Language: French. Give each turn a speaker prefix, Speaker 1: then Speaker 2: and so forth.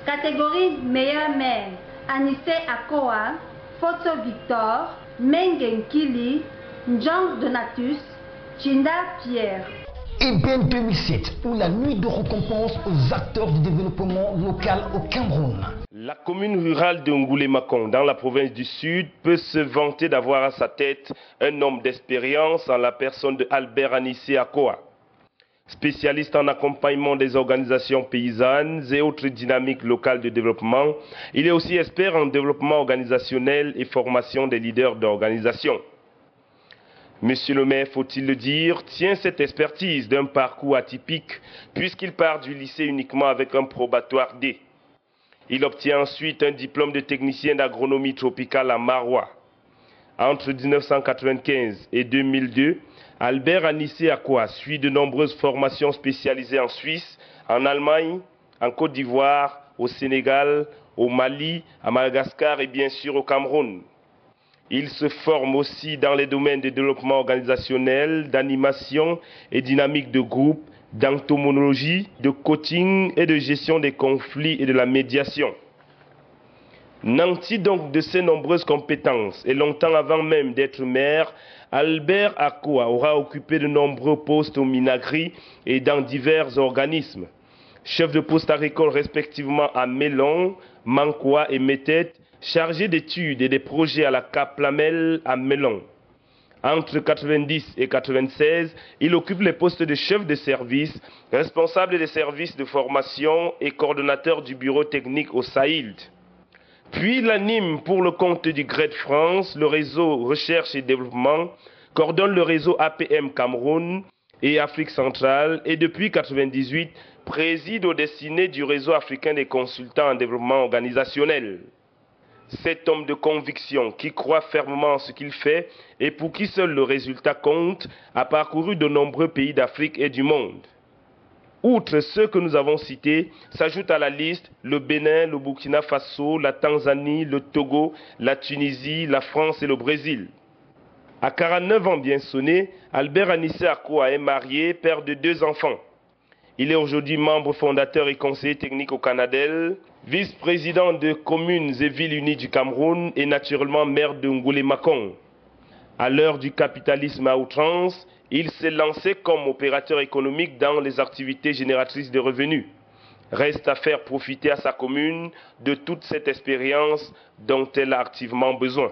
Speaker 1: Catégorie meilleure mère, Anissé Akoa, Foto Victor, Mengen Kili, Njang Donatus, Chinda Pierre.
Speaker 2: Eben 2007, ou la nuit de récompense aux acteurs du développement local au Cameroun.
Speaker 3: La commune rurale de Ngoulémakong, dans la province du Sud, peut se vanter d'avoir à sa tête un homme d'expérience en la personne de Albert Anissé Akoa. Spécialiste en accompagnement des organisations paysannes et autres dynamiques locales de développement, il est aussi expert en développement organisationnel et formation des leaders d'organisation. Monsieur le maire, faut-il le dire, tient cette expertise d'un parcours atypique puisqu'il part du lycée uniquement avec un probatoire D. Il obtient ensuite un diplôme de technicien d'agronomie tropicale à Maroua. Entre 1995 et 2002, Albert Anissé Akoa suit de nombreuses formations spécialisées en Suisse, en Allemagne, en Côte d'Ivoire, au Sénégal, au Mali, à Madagascar et bien sûr au Cameroun. Il se forme aussi dans les domaines de développement organisationnel, d'animation et dynamique de groupe, d'entomologie, de coaching et de gestion des conflits et de la médiation. Nanti donc de ses nombreuses compétences et longtemps avant même d'être maire, Albert Akoa aura occupé de nombreux postes au Minagri et dans divers organismes. Chef de poste agricole respectivement à Mélon, Mankoua et Métète, chargé d'études et des projets à la Cap-Lamel à Mélon. Entre 1990 et 1996, il occupe les postes de chef de service, responsable des services de formation et coordonnateur du bureau technique au Saïd. Puis il anime pour le compte du GRED France, le réseau Recherche et Développement, coordonne le réseau APM Cameroun et Afrique centrale et depuis 1998 préside aux destinées du réseau africain des consultants en développement organisationnel. Cet homme de conviction qui croit fermement en ce qu'il fait et pour qui seul le résultat compte a parcouru de nombreux pays d'Afrique et du monde. Outre ceux que nous avons cités, s'ajoutent à la liste le Bénin, le Burkina Faso, la Tanzanie, le Togo, la Tunisie, la France et le Brésil. À 49 ans bien sonnés, Albert Anissé Akoa est marié, père de 2 enfants. Il est aujourd'hui membre fondateur et conseiller technique au Canadel, vice-président de Communes et Villes Unies du Cameroun et naturellement maire de Ngoulémakong. À l'heure du capitalisme à outrance, il s'est lancé comme opérateur économique dans les activités génératrices de revenus. Reste à faire profiter à sa commune de toute cette expérience dont elle a activement besoin.